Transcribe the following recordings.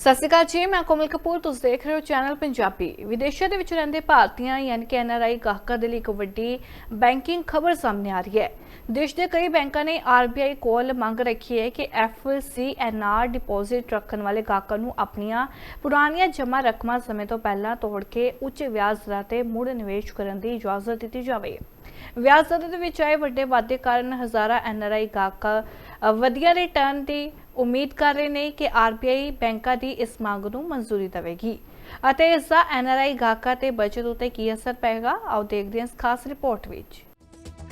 ਸਤਿ ਸ਼੍ਰੀ ਅਕਾਲ ਜੀ, ਮੈਂ ਕੋਮਲ ਕਪੂਰ। ਤੁਸੀਂ ਦੇਖ ਰਹੇ ਹੋ ਚੈਨਲ ਪੰਜਾਬੀ। ਵਿਦੇਸ਼ਾਂ ਦੇ ਵਿੱਚ ਰਹਿੰਦੇ ਭਾਰਤੀਆਂ ਯਾਨੀ ਕਿ ਐਨਆਰਆਈ ਗਾਹਕਾਂ ਦੇ ਲਈ ਇੱਕ ਵੱਡੀ ਬੈਂਕਿੰਗ ਖਬਰ ਸਾਹਮਣੇ ਆ ਰਹੀ ਹੈ। ਦੇਸ਼ ਦੇ ਕਈ ਬੈਂਕਾਂ ਨੇ ਆਰਬੀਆਈ ਕੋਲ ਮੰਗ ਰੱਖੀ ਹੈ ਕਿ ਐਫਸੀਐਨਆਰ ਡਿਪੋਜ਼ਿਟ ਰੱਖਣ ਵਾਲੇ ਗਾਹਕਾਂ ਨੂੰ ਆਪਣੀਆਂ ਪੁਰਾਣੀਆਂ ਜਮ੍ਹਾਂ ਰਕਮਾਂ ਸਮੇਂ ਤੋਂ ਪਹਿਲਾਂ ਤੋੜ ਕੇ ਉੱਚ ਵਿਆਜ ਦਰਾਂ ਤੇ ਮੁੜ ਨਿਵੇਸ਼ ਕਰਨ ਦੀ ਇਜਾਜ਼ਤ ਦਿੱਤੀ ਜਾਵੇ। ਵਿਆਜ ਦਰ ਦੇ ਵਿੱਚ ਆਏ ਵੱਡੇ ਵਾਧੇ ਕਾਰਨ ਹਜ਼ਾਰਾਂ ਐਨਆਰਆਈ ਗਾਹਕ ਵਧੀਆ ਰਿਟਰਨ ਦੀ ਉਮੀਦ ਕਰ ਰਹੇ ਨੇ ਕਿ ਆਰਬੀਆਈ ਬੈਂਕਾਂ ਦੀ ਇਸ ਮੰਗ ਨੂੰ ਮਨਜ਼ੂਰੀ ਦੇਵੇਗੀ ਅਤੇ ਇਸ ਦਾ ਐਨਆਰਆਈ ਗਾਹਕਾਂ ਤੇ ਬਚਤ ਉਤੇ ਕੀ ਅਸਰ ਪਏਗਾ। ਆਓ ਦੇਖਦੇ ਹਾਂ ਇਸ ਖਾਸ ਰਿਪੋਰਟ ਵਿੱਚ।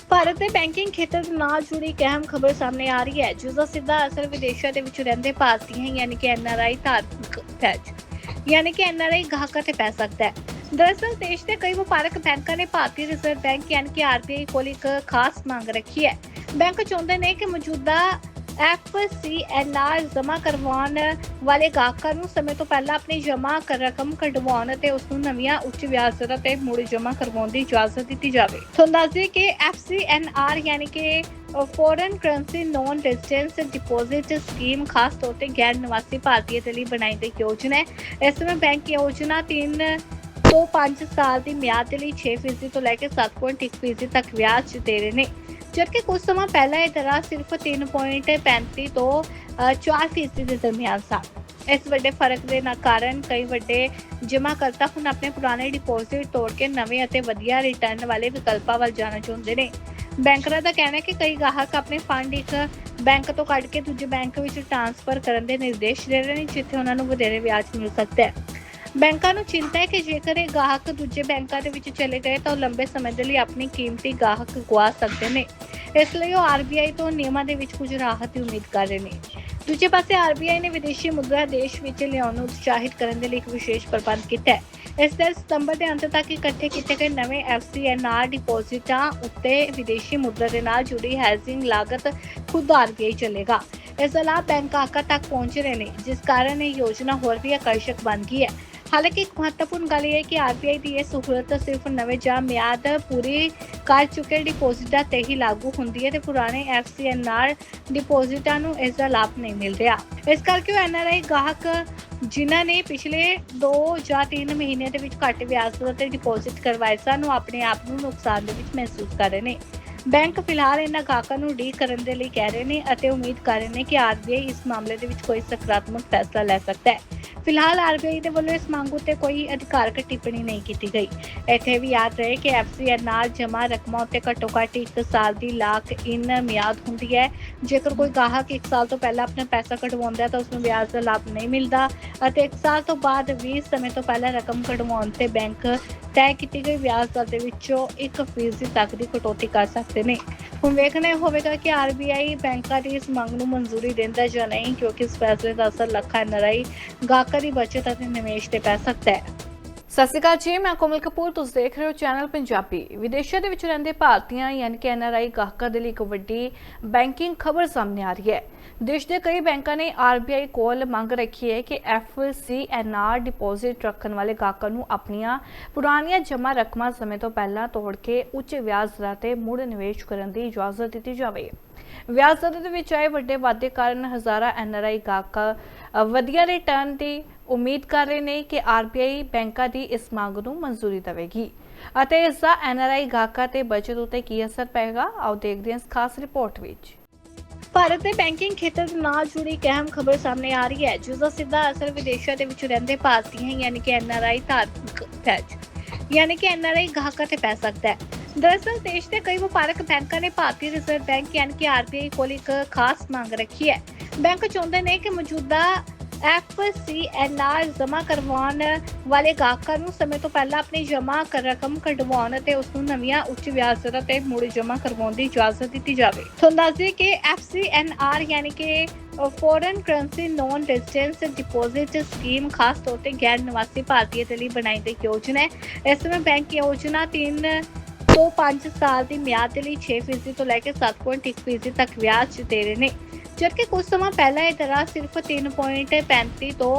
ਭਾਰਤ ਦੇ ਬੈਂਕਿੰਗ ਖੇਤਰ ਨਾਲ ਜੁੜੀ ਇੱਕ ਅਹਿਮ ਖਬਰ ਸਾਹਮਣੇ ਆ ਰਹੀ ਹੈ, ਜਿਸ ਦਾ ਸਿੱਧਾ ਅਸਰ ਵਿਦੇਸ਼ਾਂ ਦੇ ਵਿੱਚ ਰਹਿੰਦੇ ਭਾਰਤੀਆਂ ਯਾਨੀ ਕਿ ਐਨਆਰਆਈ ਧਾਰਕ ਯਾਨੀ ਕਿ ਐਨਆਰਆਈ ਗਾਹਕਾਂ ਤੇ ਪੈ ਸਕਦਾ ਹੈ। दरअसल देश के कई व्यापारक बैंकों ने भारतीय रिजर्व बैंक यानी कि आरबीआई को एक खास मांग रखी है। बैंक चाहते हैं कि मौजूदा एफसीएनआर जमा करवाने वाले गाहकों को समय तो पहला अपनी जमा रकम कढवाने ते उसनूं नवीं उच्च ब्याज दरां ते मुड़ जमा करवाउण दी इजाजत दी जावे। तुहानूं दस दईए कि एफसीएनआर यानी कि foreign currency non residence deposit scheme खास तौर पर गैर निवासी भारतीय के लिए बनाई गई योजना है। इस समय बैंक योजना 3 तो 5 साल की म्याद के लिए 6% तो लैके 7.1% तक ब्याज दे रहे हैं, जबकि कुछ समय पहला यह दर सिर्फ 3.35 तो 4% के दरमियान सा। इस बड़े फर्क के कारण कई बड़े जमाकर्ता हुण अपने पुराने डिपॉजिट तोड़ के नवे और वधिया रिटर्न वाले विकल्पों वाल जाना चाहते हैं। बैंकरां दा कहना है कि कई गाहक अपने फंड एक बैंक तो कढ के दूजे बैंक में ट्रांसफर करने के निर्देश दे रहे हैं, जिथे उन्हां नूं वधेरे ब्याज मिल सकता है। बैंकों को चिंता है कि जेकर ये गाहक दूजे बैंकों के चले गए तो लंबे समय के लिए अपनी कीमती गाहक गवा सकते हैं, इसलिए वो आरबीआई तो नियमों के कुछ राहत की उम्मीद कर रहे हैं। दूजे पासे आरबीआई ने विदेशी मुद्रा देश में लियाउण नूं उत्साहित करने के लिए एक विशेष प्रबंध किया है। इस तरह सितंबर के अंत तक इकट्ठे किए गए नवे एफसीएनआर डिपॉजिटां उत्ते विदेशी मुद्रा के नाल जुड़ी हैजिंग लागत खुद आरबीआई चलेगा। इस अलावा बैंक गाहकों तक पहुंच रहे हैं, जिस कारण यह योजना होर भी आकर्षक बन गई है। हालांकि एक महत्वपूर्ण गल यह है कि आरबीआई की यह सहूलत सिर्फ नवे जां म्याद पूरी कर चुके डिपॉजिटां ते ही लागू होंदी है, ते पुराने एफसीएनआर डिपॉजिटां नूं इसका लाभ नहीं मिल रहा। इस करके एनआरआई गाहक जिन्हां ने पिछले 2 ਜਾਂ 3 महीने ਦੇ ਵਿੱਚ ਘੱਟ ਵਿਆਜ ਦਰ ਤੇ डिपॉजिट करवाए सन ਆਪਣੇ ਆਪ ਨੂੰ ਨੁਕਸਾਨ ਦੇ ਵਿੱਚ ਮਹਿਸੂਸ ਕਰ ਰਹੇ ਨੇ। बैंक फिलहाल इन्हां गाहकां नूं ਡੀਕ ਕਰਨ ਦੇ ਲਈ ਕਹਿ ਰਹੇ ਨੇ ਅਤੇ ਉਮੀਦ ਕਰ ਰਹੇ ਨੇ ਕਿ आरबीआई इस मामले ਦੇ ਵਿੱਚ ਕੋਈ सकारात्मक फैसला ਲੈ ਸਕਦਾ है। फिलहाल आरबीआई ਦੇ ਵੱਲੋਂ इस ਮੰਗ ਉੱਤੇ ਕੋਈ ਅਧਿਕਾਰਕ ਟਿੱਪਣੀ ਨਹੀਂ ਕੀਤੀ ਗਈ। ਇੱਥੇ ਵੀ ਯਾਦ ਰਹੇ ਕਿ एफसीएनआर जमा रकमां ਉੱਤੇ ਘੱਟੋ-ਘੱਟ 1 ਸਾਲ ਦੀ ਲਾਕ ਇਨ ਮਿਆਦ ਹੁੰਦੀ ਹੈ। ਜੇਕਰ ਕੋਈ ਗਾਹਕ 1 ਸਾਲ ਤੋਂ ਪਹਿਲਾਂ ਆਪਣਾ ਪੈਸਾ ਕਢਵਾਉਂਦਾ ਹੈ ਤਾਂ ਉਸ ਨੂੰ ਵਿਆਜ ਦਾ ਲਾਭ ਨਹੀਂ ਮਿਲਦਾ ਅਤੇ 1 ਸਾਲ ਤੋਂ ਬਾਅਦ ਵੀ ਸਮੇਂ ਤੋਂ ਪਹਿਲਾਂ ਰਕਮ ਕਢਵਾਉਣ ਤੇ ਬੈਂਕ ਤੈਅ ਕੀਤੀ ਗਈ ਵਿਆਜ ਦਰ ਦੇ ਵਿੱਚੋਂ 1% ਤੱਕ ਦੀ ਕਟੌਤੀ ਕਰ ਸਕਦੇ ਨੇ। ਹੁਣ ਵੇਖਣਾ ਹੋਵੇਗਾ ਕਿ ਆਰਬੀਆਈ ਬੈਂਕਾਂ ਦੀ ਇਸ ਮੰਗ ਨੂੰ ਮਨਜ਼ੂਰੀ ਦਿੰਦਾ ਜਾਂ ਨਹੀਂ, ਕਿਉਂਕਿ ਇਸ ਫੈਸਲੇ ਦਾ ਅਸਰ ਲੱਖਾਂ ਐਨਆਰਆਈ ਗਾਹਕਾਂ ਦੀ ਬਚਤ ਅਤੇ ਨਿਵੇਸ਼ ਤੇ ਪੈ ਸਕਦਾ ਹੈ। ਸਤਿ ਸ਼੍ਰੀ ਅਕਾਲ ਜੀ, ਮੈਂ ਕੋਮਲ ਕਪੂਰ। ਤੁਸੀਂ ਦੇਖ ਰਹੇ ਹੋ ਚੈਨਲ ਪੰਜਾਬੀ। ਵਿਦੇਸ਼ਾਂ ਦੇ ਵਿੱਚ ਰਹਿੰਦੇ ਭਾਰਤੀਆਂ ਯਾਨੀ ਕਿ ਐਨਆਰਆਈ ਗਾਹਕਾਂ ਦੇ ਲਈ ਇੱਕ ਵੱਡੀ ਬੈਂਕਿੰਗ ਖਬਰ ਸਾਹਮਣੇ ਆ ਰਹੀ ਹੈ। देश के कई बैंकों ने आरबीआई कोल मंग रखी है कि एफसीएनआर डिपॉजिट रखने वाले गाहकों को अपनियां पुरानियां जमा रकमां समय तो पहला तोड़ के उच्च ब्याज दरां ते मुड़ निवेश करने की इजाजत दी जावे। ब्याज दर दे विच आए वड्डे वाधे कारण हजारां एनआरआई गाहक वधिया रिटर्न की उम्मीद कर रहे हैं कि आरबीआई बैंकों की इस मांग नूं मंजूरी देवेगी ਅਤੇ ਇਸ ਦਾ एनआरआई ਗਾਹਕਾਂ ਤੇ बचत उते की असर पेगा। आओ देखते हैं इस खास रिपोर्ट विच। ਭਾਰਤ ਦੇ ਬੈਂਕਿੰਗ ਖੇਤਰ ਨਾਲ ਜੁੜੀ ਇੱਕ ਅਹਿਮ ਖਬਰ ਸਾਹਮਣੇ ਆ ਰਹੀ ਹੈ, ਜਿਸ ਦਾ ਸਿੱਧਾ ਅਸਰ ਵਿਦੇਸ਼ਾਂ ਦੇ ਵਿੱਚ ਰਹਿੰਦੇ ਭਾਰਤੀਆਂ ਯਾਨੀ ਕਿ ਐਨਆਰਆਈ ਧਾਰਕ ਯਾਨੀ ਕਿ ਐਨਆਰਆਈ ਗਾਹਕਾਂ ਤੇ ਪੈ ਸਕਦਾ ਹੈ। दरअसल देश के कई व्यापारक बैंकों ने भारतीय रिजर्व बैंक यानी कि आरबीआई को एक खास मांग रखी है। बैंक चाहते हैं कि मौजूदा एफसीएनआर जमा करवाने वाले गाहकों को समय तो पहला अपनी जमा रकम कढवाउण ते उसनूं नवीं उच्च ब्याज दरां ते मुड़ जमा करवाउण दी इजाजत दी जावे। तुहानूं दस दईए कि एफसीएनआर यानी कि foreign currency non residence deposit scheme खास तौर पर गैर निवासी भारतीय के लिए बनाई गई योजना है। इस समय बैंक योजना 3 तो 5 साल की म्याद के लिए 6% तो लैके 7.1% तक ब्याज दे रहे हैं, जबकि कुछ समय पहला यह दर सिर्फ 3.35 तो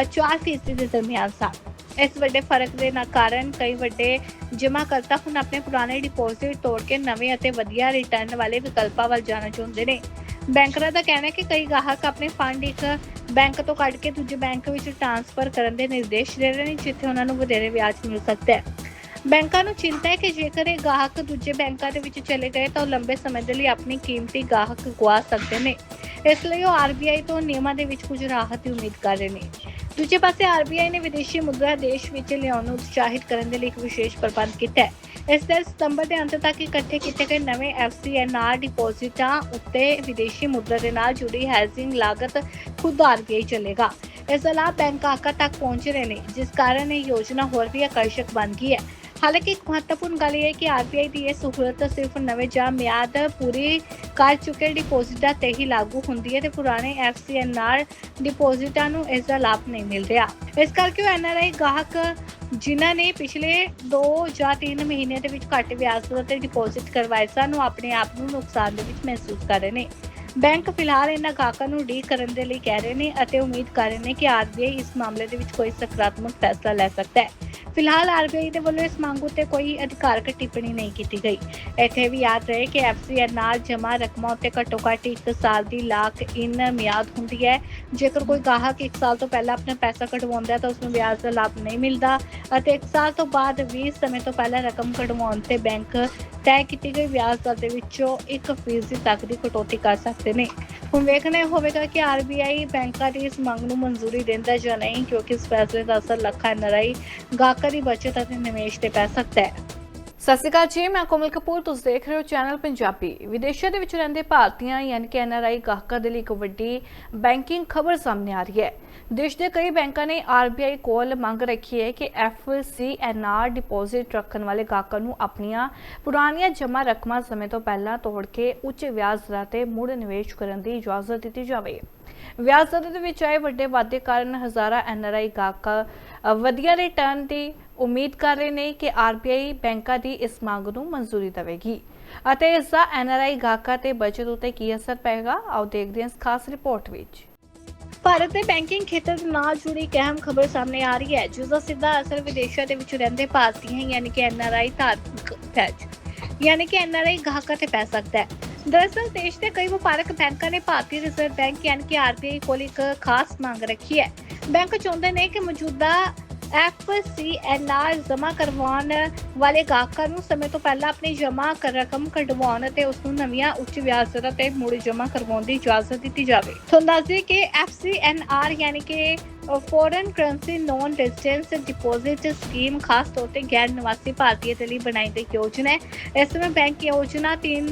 4% के दरमियान सा। इस बड़े फर्क के कारण कई बड़े जमाकर्ता हुण अपने पुराने डिपॉजिट तोड़ के नवे और वधिया रिटर्न वाले विकल्पों वाल जाना चाहते हैं। ਬੈਂਕਰਾਂ ਦਾ ਕਹਿਣਾ ਹੈ ਕਿ ਕਈ ਗਾਹਕ ਆਪਣੇ ਫੰਡ ਇੱਕ ਬੈਂਕ ਤੋਂ ਕੱਢ ਕੇ ਦੂਜੇ ਬੈਂਕ ਵਿੱਚ ਟ੍ਰਾਂਸਫਰ ਕਰਨ ਦੇ ਨਿਰਦੇਸ਼ ਦੇ ਰਹੇ ਨੇ, ਜਿੱਥੇ ਉਹਨਾਂ ਨੂੰ ਵਧੇਰੇ ਵਿਆਜ ਮਿਲ ਸਕਦਾ ਹੈ। ਬੈਂਕਾਂ ਨੂੰ ਚਿੰਤਾ ਹੈ ਕਿ ਜੇਕਰ ਇਹ ਗਾਹਕ ਦੂਜੇ ਬੈਂਕਾਂ ਦੇ ਵਿੱਚ ਚਲੇ ਗਏ ਤਾਂ ਉਹ ਲੰਬੇ ਸਮੇਂ ਦੇ ਲਈ ਆਪਣੀ ਕੀਮਤੀ ਗਾਹਕ ਗਵਾ ਸਕਦੇ ਨੇ। ਇਸ ਲਈ ਉਹ ਆਰਬੀਆਈ ਤੋਂ ਨਿਯਮਾਂ ਦੇ ਵਿੱਚ ਕੁਝ ਰਾਹਤ ਦੀ ਉਮੀਦ ਕਰ ਰਹੇ ਨੇ। ਦੂਜੇ ਪਾਸੇ ਆਰਬੀਆਈ ਨੇ ਵਿਦੇਸ਼ੀ ਮੁਦਰਾ ਦੇਸ਼ ਵਿੱਚ ਲਿਆਉਣ ਨੂੰ ਉਤਸ਼ਾਹਿਤ ਕਰਨ ਦੇ ਲਈ ਇੱਕ ਵਿਸ਼ੇਸ਼ ਪ੍ਰਬੰਧ ਕੀਤਾ ਹੈ। ਇਸ ਦੇ ਸਤੰਬਰ ਦੇ ਅੰਤ ਤੱਕ ਇਕੱਠੇ ਕੀਤੇ ਗਏ ਨਵੇਂ FCNR ਡਿਪੋਜ਼ਿਟਾਂ ਉੱਤੇ ਵਿਦੇਸ਼ੀ ਮੁਦਰਾ ਦੇ ਨਾਲ ਜੁੜੀ ਹੈਜ਼ਿੰਗ ਲਾਗਤ ਖੁਦ ਆਰਬੀਆਈ ਚੱਲੇਗਾ। ਇਸ ਤੋਂ ਇਲਾਵਾ ਬੈਂਕ ਗਾਹਕਾਂ ਤੱਕ ਪਹੁੰਚ ਰਹੇ ਨੇ, ਜਿਸ ਕਾਰਨ ਇਹ ਯੋਜਨਾ ਹੋਰ ਵੀ ਆਕਰਸ਼ਕ ਬਣ ਗਈ ਹੈ। ਹਾਲਾਂਕਿ ਇੱਕ ਮਹੱਤਵਪੂਰਨ ਗੱਲ ਇਹ ਹੈ ਕਿ ਆਰਬੀਆਈ ਦੀ ਇਹ ਸਹੂਲਤ ਸਿਰਫ ਨਵੇਂ ਜਾਂ ਮਿਆਦ ਪੂਰੀ ਕਰ ਚੁੱਕੇ ਡਿਪੋਜ਼ਿਟਾਂ ਤੇ ਹੀ ਲਾਗੂ ਹੁੰਦੀ ਹੈ ਤੇ ਪੁਰਾਣੇ FCNR ਡਿਪੋਜ਼ਿਟਾਂ ਨੂੰ ਇਸ ਦਾ ਲਾਭ ਨਹੀਂ ਮਿਲ ਰਿਹਾ। ਇਸ ਕਰਕੇ ਉਹ NRI ਗਾਹਕ ਜਿਨ੍ਹਾਂ ਨੇ ਪਿਛਲੇ 2 ਜਾਂ 3 ਮਹੀਨਿਆਂ ਦੇ ਵਿੱਚ ਘੱਟ ਵਿਆਜ ਦਰ ਤੇ ਡਿਪੋਜ਼ਿਟ ਕਰਵਾਏ ਸਨ, ਉਹ ਆਪਣੇ ਆਪ ਨੂੰ ਨੁਕਸਾਨ ਦੇ ਵਿੱਚ ਮਹਿਸੂਸ ਕਰ ਰਹੇ ਨੇ। ਬੈਂਕ ਫਿਲਹਾਲ ਇਹਨਾਂ ਗਾਹਕਾਂ ਨੂੰ ਡੀਲ ਕਰਨ ਦੇ ਲਈ ਕਹਿ ਰਹੇ ਨੇ ਅਤੇ ਉਮੀਦ ਕਰ ਰਹੇ ਨੇ ਕਿ ਆਰਬੀਆਈ ਇਸ ਮਾਮਲੇ ਦੇ ਵਿੱਚ ਕੋਈ ਸਕਾਰਾਤਮਕ ਫੈਸਲਾ ਲੈ ਸਕਦਾ ਹੈ। ਫਿਲਹਾਲ ਆਰਬੀਆਈ ਦੇ ਵੱਲੋਂ ਇਸ ਮੰਗ ਉੱਤੇ ਕੋਈ ਅਧਿਕਾਰਕ ਟਿੱਪਣੀ ਨਹੀਂ ਕੀਤੀ ਗਈ। ਇੱਥੇ ਵੀ ਯਾਦ ਰਹੇ ਕਿ FCNR ਜਮ੍ਹਾਂ ਰਕਮਾਂ ਉੱਤੇ ਘੱਟੋ-ਘੱਟ 1 ਸਾਲ ਦੀ ਲਾਕ ਇਨ ਮਿਆਦ ਹੁੰਦੀ ਹੈ। ਜੇਕਰ ਕੋਈ ਗਾਹਕ 1 ਸਾਲ ਤੋਂ ਪਹਿਲਾਂ ਆਪਣਾ ਪੈਸਾ ਕਢਵਾਉਂਦਾ ਹੈ ਤਾਂ ਉਸ ਨੂੰ ਵਿਆਜ ਦਾ ਲਾਭ ਨਹੀਂ ਮਿਲਦਾ ਅਤੇ 1 ਸਾਲ ਤੋਂ ਬਾਅਦ ਵੀ ਸਮੇਂ ਤੋਂ ਪਹਿਲਾਂ ਰਕਮ ਕਢਵਾਉਣ ਤੇ ਬੈਂਕ ਤੈਅ ਕੀਤੀ ਗਈ ਵਿਆਜ ਦਰ ਦੇ ਵਿੱਚੋਂ 1% ਤੱਕ ਦੀ ਕਟੌਤੀ ਕਰ ਸਕਦੇ ਨੇ। ਹੁਣ ਵੇਖਣਾ ਇਹ ਹੋਵੇਗਾ ਕਿ ਆਰਬੀਆਈ ਬੈਂਕਾਂ ਦੀ ਇਸ ਮੰਗ ਨੂੰ ਮਨਜ਼ੂਰੀ ਦਿੰਦਾ ਜਾਂ ਨਹੀਂ, ਕਿਉਂਕਿ ਇਸ ਫੈਸਲੇ ਦਾ ਅਸਰ ਲੱਖਾਂ NRI ਗਾਹਕਾਂ ਦੀ ਬਚਤ ਅਤੇ ਨਿਵੇਸ਼ ਤੇ ਪੈ ਸਕਦਾ ਹੈ। ਸਤਿ ਸ਼੍ਰੀ ਅਕਾਲ ਜੀ, ਮੈਂ ਕੋਮਲ ਕਪੂਰ, ਤੁਸੀਂ ਦੇਖ ਰਹੇ ਹੋ ਚੈਨਲ ਪੰਜਾਬੀ। ਵਿਦੇਸ਼ਾਂ ਦੇ ਵਿੱਚ ਰਹਿੰਦੇ ਭਾਰਤੀਆਂ ਯਾਨੀ ਕਿ NRI ਗਾਹਕਾਂ ਦੇ ਲਈ ਇੱਕ ਵੱਡੀ ਬੈਂਕਿੰਗ ਖਬਰ ਸਾਹਮਣੇ ਆ ਰਹੀ ਹੈ। ਦੇਸ਼ ਦੇ ਕਈ ਬੈਂਕਾਂ ਨੇ ਆਰਬੀਆਈ ਕੋਲ ਮੰਗ ਰੱਖੀ ਹੈ ਕਿ FCNR ਡਿਪੋਜ਼ਿਟ ਰੱਖਣ ਵਾਲੇ ਗਾਹਕਾਂ ਨੂੰ ਆਪਣੀਆਂ ਪੁਰਾਣੀਆਂ ਜਮ੍ਹਾਂ ਰਕਮਾਂ ਸਮੇਂ ਤੋਂ ਪਹਿਲਾਂ ਤੋੜ ਕੇ ਉੱਚ ਵਿਆਜ ਦਰਾਂ ਤੇ ਮੁੜ ਨਿਵੇਸ਼ ਕਰਨ ਦੀ ਇਜਾਜ਼ਤ ਦਿੱਤੀ ਜਾਵੇ। ਵਿਆਜ ਦਰ ਦੇ ਵਿੱਚ ਆਏ ਵੱਡੇ ਵਾਧੇ ਕਾਰਨ ਹਜ਼ਾਰਾਂ NRI ਗਾਹਕ ਵਧੀਆ ਰਿਟਰਨ ਦੀ ਉਮੀਦ ਕਰ ਰਹੇ ਨੇ ਕਿ ਆਰਬੀਆਈ ਬੈਂਕਾਂ ਦੀ ਇਸ ਮੰਗ ਨੂੰ ਮਨਜ਼ੂਰੀ ਦੇਵੇਗੀ ਅਤੇ ਇਸ ਦਾ NRI ਗਾਹਕਾਂ ਤੇ ਬਚਤ ਉੱਤੇ ਕੀ ਅਸਰ ਪਏਗਾ, ਆਓ ਦੇਖਦੇ ਹਾਂ ਇਸ ਖਾਸ ਰਿਪੋਰਟ ਵਿੱਚ। ਭਾਰਤ ਦੇ ਬੈਂਕਿੰਗ ਖੇਤਰ ਦੇ ਨਾਲ ਜੁੜੀ ਇੱਕ ਅਹਿਮ ਖਬਰ ਸਾਹਮਣੇ ਆ ਰਹੀ ਹੈ, ਜਿਸ ਦਾ ਸਿੱਧਾ ਅਸਰ ਵਿਦੇਸ਼ਾਂ ਦੇ ਵਿੱਚ ਰਹਿੰਦੇ ਭਾਰਤੀਆਂ ਯਾਨੀ ਕਿ NRI ਧਾਰਕ ਯਾਨੀ ਕਿ NRI ਗਾਹਕਾਂ ਤੇ ਪੈ ਸਕਦਾ ਹੈ। ਦਰਅਸਲ ਦੇਸ਼ ਦੇ ਕਈ ਵਪਾਰਕ ਬੈਂਕਾਂ ਨੇ ਭਾਰਤੀ ਰਿਜ਼ਰਵ ਬੈਂਕ ਯਾਨੀ ਕਿ ਆਰਬੀਆਈ ਕੋਲ ਇੱਕ ਖਾਸ ਮੰਗ ਰੱਖੀ ਹੈ। ਬੈਂਕ ਚਾਹੁੰਦੇ ਨੇ ਕਿ ਮੌਜੂਦਾ FCNR ਜਮ੍ਹਾਂ ਕਰਵਾਉਣ ਵਾਲੇ ਗਾਹਕਾਂ ਨੂੰ ਸਮੇਂ ਤੋਂ ਪਹਿਲਾਂ ਆਪਣੀ ਜਮ੍ਹਾਂ ਰਕਮ ਕਢਵਾਉਣ ਅਤੇ ਉਸ ਨੂੰ ਨਵੀਆਂ ਉੱਚ ਵਿਆਜ ਦਰਾਂ ਤੇ ਮੁੜ ਜਮ੍ਹਾਂ ਕਰਵਾਉਣ ਦੀ ਇਜਾਜ਼ਤ ਦਿੱਤੀ ਜਾਵੇ। ਤੁਹਾਨੂੰ ਦੱਸ ਦਈਏ ਕਿ FCNR ਯਾਨੀ ਕਿ foreign currency non residence deposit scheme ਖਾਸ ਤੌਰ ਤੇ ਗੈਰ ਨਿਵਾਸੀ ਭਾਰਤੀਆਂ ਦੇ ਲਈ ਬਣਾਈ ਗਈ ਯੋਜਨਾ ਹੈ। ਇਸ ਸਮੇਂ ਬੈਂਕ ਯੋਜਨਾ 3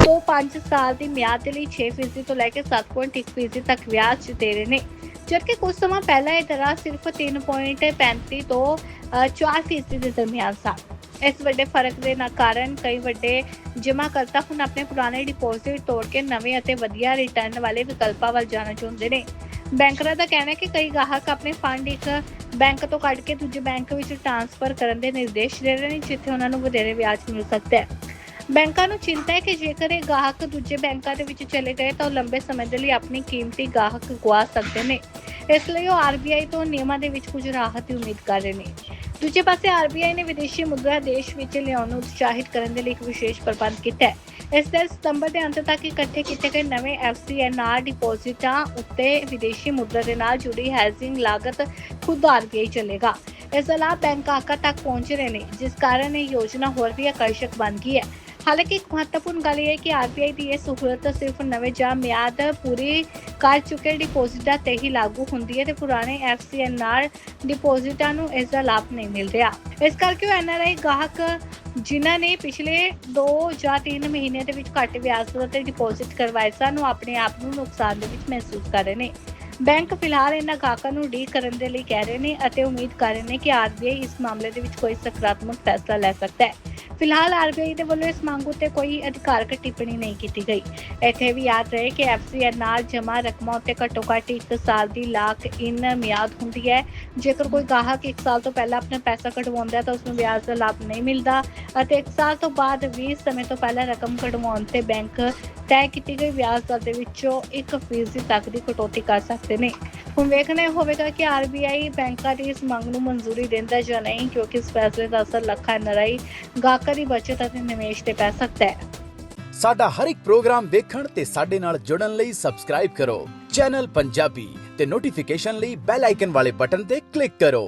ਤੋਂ 5 ਸਾਲ ਦੀ ਮਿਆਦ ਦੇ ਲਈ 6% ਤੋਂ ਲੈ ਕੇ 7.1% ਤੱਕ ਵਿਆਜ ਦੇ ਰਹੇ ਨੇ, ਜਦਕਿ ਕੁਝ ਸਮਾਂ ਪਹਿਲਾਂ ਇਹ ਦਰਾਂ ਸਿਰਫ 3.35 ਤੋਂ 4% ਦੇ ਦਰਮਿਆਨ ਸਨ। ਇਸ ਵੱਡੇ ਫਰਕ ਦੇ ਕਾਰਨ ਕਈ ਵੱਡੇ ਜਮ੍ਹਾਂਕਰਤਾ ਹੁਣ ਆਪਣੇ ਪੁਰਾਣੇ ਡਿਪੋਜ਼ਿਟ ਤੋੜ ਕੇ ਨਵੇਂ ਅਤੇ ਵਧੀਆ ਰਿਟਰਨ ਵਾਲੇ ਵਿਕਲਪਾਂ ਵੱਲ ਜਾਣਾ ਚਾਹੁੰਦੇ ਨੇ। ਬੈਂਕਰਾਂ ਦਾ ਕਹਿਣਾ ਹੈ ਕਿ ਕਈ ਗਾਹਕ ਆਪਣੇ ਫੰਡ ਇੱਕ ਬੈਂਕ ਤੋਂ ਕੱਢ ਕੇ ਦੂਜੇ ਬੈਂਕ ਵਿੱਚ ਟ੍ਰਾਂਸਫਰ ਕਰਨ ਦੇ ਨਿਰਦੇਸ਼ ਦੇ ਰਹੇ ਨੇ, ਜਿੱਥੇ ਉਹਨਾਂ ਨੂੰ ਵਧੇਰੇ ਵਿਆਜ ਮਿਲ ਸਕਦਾ ਹੈ। ਬੈਂਕਾਂ ਨੂੰ ਚਿੰਤਾ ਹੈ ਕਿ ਜੇਕਰ ਇਹ ਗਾਹਕ ਦੂਜੇ ਬੈਂਕਾਂ ਦੇ ਵਿੱਚ ਚਲੇ ਗਏ ਤਾਂ ਉਹ ਲੰਬੇ ਸਮੇਂ ਦੇ ਲਈ ਆਪਣੀ ਕੀਮਤੀ ਗਾਹਕ ਗਵਾ ਸਕਦੇ ਨੇ। ਇਸ ਲਈ ਉਹ ਆਰਬੀਆਈ ਤੋਂ ਨਿਯਮਾਂ ਦੇ ਵਿੱਚ ਕੁਝ ਰਾਹਤ ਦੀ ਉਮੀਦ ਕਰ ਰਹੇ ਨੇ। ਦੂਜੇ ਪਾਸੇ ਆਰਬੀਆਈ ਨੇ ਵਿਦੇਸ਼ੀ ਮੁਦਰਾ ਦੇਸ਼ ਵਿੱਚ ਲਿਆਉਣ ਨੂੰ ਉਤਸ਼ਾਹਿਤ ਕਰਨ ਦੇ ਲਈ ਇੱਕ ਵਿਸ਼ੇਸ਼ ਪ੍ਰਬੰਧ ਕੀਤਾ ਹੈ। ਇਸ ਦੇ ਸਤੰਬਰ ਦੇ ਅੰਤ ਤੱਕ ਇਕੱਠੇ ਕੀਤੇ ਗਏ ਨਵੇਂ FCNR ਡਿਪੋਜ਼ਿਟਾਂ ਉੱਤੇ ਵਿਦੇਸ਼ੀ ਮੁਦਰਾ ਦੇ ਨਾਲ ਜੁੜੀ ਹੈਜ਼ਿੰਗ ਲਾਗਤ ਖੁਦ ਆਰਬੀਆਈ ਚੱਲੇਗਾ। ਇਸ ਤੋਂ ਇਲਾਵਾ ਬੈਂਕ ਗਾਹਕਾਂ ਤੱਕ ਪਹੁੰਚ ਰਹੇ ਨੇ, ਜਿਸ ਕਾਰਨ ਇਹ ਯੋਜਨਾ ਹੋਰ ਵੀ ਆਕਰਸ਼ਕ ਬਣ ਗਈ ਹੈ। ਹਾਲਾਂਕਿ ਇੱਕ ਮਹੱਤਵਪੂਰਨ ਗੱਲ ਇਹ ਹੈ ਕਿ ਆਰਬੀਆਈ ਦੀ ਇਹ ਸਹੂਲਤ ਸਿਰਫ ਨਵੇਂ ਜਾਂ ਮਿਆਦ ਪੂਰੀ ਕਰ ਚੁੱਕੇ ਡਿਪੋਜ਼ਿਟਾਂ ਤੇ ਹੀ ਲਾਗੂ ਹੁੰਦੀ ਹੈ ਤੇ ਪੁਰਾਣੇ FCNR ਡਿਪੋਜ਼ਿਟਾਂ ਨੂੰ ਇਸ ਦਾ ਲਾਭ ਨਹੀਂ ਮਿਲ ਰਿਹਾ। ਇਸ ਕਰਕੇ ਉਹ NRI ਗਾਹਕ ਜਿਨ੍ਹਾਂ ਨੇ ਪਿਛਲੇ 2 ਜਾਂ 3 ਮਹੀਨਿਆਂ ਦੇ ਵਿੱਚ ਘੱਟ ਵਿਆਜ ਦਰ ਤੇ ਡਿਪੋਜ਼ਿਟ ਕਰਵਾਏ ਸਨ, ਉਹ ਆਪਣੇ ਆਪ ਨੂੰ ਨੁਕਸਾਨ ਦੇ ਵਿੱਚ ਮਹਿਸੂਸ ਕਰ ਰਹੇ ਨੇ। ਬੈਂਕ ਫਿਲਹਾਲ ਇਹਨਾਂ ਗਾਹਕਾਂ ਨੂੰ ਡੀਲ ਕਰਨ ਦੇ ਲਈ ਕਹਿ ਰਹੇ ਨੇ ਅਤੇ ਉਮੀਦ ਕਰ ਰਹੇ ਨੇ ਕਿ ਆਰਬੀਆਈ ਇਸ ਮਾਮਲੇ ਦੇ ਵਿੱਚ ਕੋਈ ਸਕਾਰਾਤਮਕ ਫੈਸਲਾ ਲੈ ਸਕਦਾ ਹੈ। ਫਿਲਹਾਲ ਆਰਬੀਆਈ ਦੇ ਵੱਲੋਂ ਇਸ ਮੰਗ ਉੱਤੇ ਕੋਈ ਅਧਿਕਾਰਕ ਟਿੱਪਣੀ ਨਹੀਂ ਕੀਤੀ ਗਈ। ਇੱਥੇ ਵੀ ਯਾਦ ਰਹੇ ਕਿ FCNR ਜਮ੍ਹਾਂ ਰਕਮਾਂ ਉੱਤੇ ਘੱਟੋ-ਘੱਟ 1 ਸਾਲ ਦੀ ਲਾਕ ਇਨ ਮਿਆਦ ਹੁੰਦੀ ਹੈ। ਜੇਕਰ ਕੋਈ ਗਾਹਕ 1 ਸਾਲ ਤੋਂ ਪਹਿਲਾਂ ਆਪਣਾ ਪੈਸਾ ਕਢਵਾਉਂਦਾ ਹੈ ਤਾਂ ਉਸ ਨੂੰ ਵਿਆਜ ਦਾ ਲਾਭ ਨਹੀਂ ਮਿਲਦਾ ਅਤੇ 1 ਸਾਲ ਤੋਂ ਬਾਅਦ ਵੀ ਸਮੇਂ ਤੋਂ ਪਹਿਲਾਂ ਰਕਮ ਕਢਵਾਉਣ ਤੇ ਬੈਂਕ ਤੈਅ ਕੀਤੀ ਗਈ ਵਿਆਜ ਦਰ ਦੇ ਵਿੱਚੋਂ 1% ਤੱਕ ਦੀ ਕਟੌਤੀ ਕਰ ਸਕਦੇ ਨੇ। ਹੁਣ ਵੇਖਣਾ ਇਹ ਹੋਵੇਗਾ ਕਿ ਆਰਬੀਆਈ ਬੈਂਕਾਂ ਦੀ ਇਸ ਮੰਗ ਨੂੰ ਮਨਜ਼ੂਰੀ ਦਿੰਦਾ ਜਾਂ ਨਹੀਂ, ਕਿਉਂਕਿ ਇਸ ਫੈਸਲੇ ਦਾ ਅਸਰ ਲੱਖਾਂ NRI ਗਾਹਕਾਂ ਦੀ ਬਚਤ ਅਤੇ ਨਿਵੇਸ਼ ਤੇ ਪੈ ਸਕਦਾ ਹੈ। ਸਾਡਾ ਹਰ ਇੱਕ ਪ੍ਰੋਗਰਾਮ ਵੇਖਣ ਤੇ ਸਾਡੇ ਨਾਲ ਜੁੜਨ ਲਈ ਸਬਸਕ੍ਰਾਈਬ ਕਰੋ ਚੈਨਲ ਪੰਜਾਬੀ ਤੇ ਨੋਟੀਫਿਕੇਸ਼ਨ ਲਈ ਬੈਲ ਆਈਕਨ ਵਾਲੇ ਬਟਨ ਤੇ ਕਲਿੱਕ ਕਰੋ।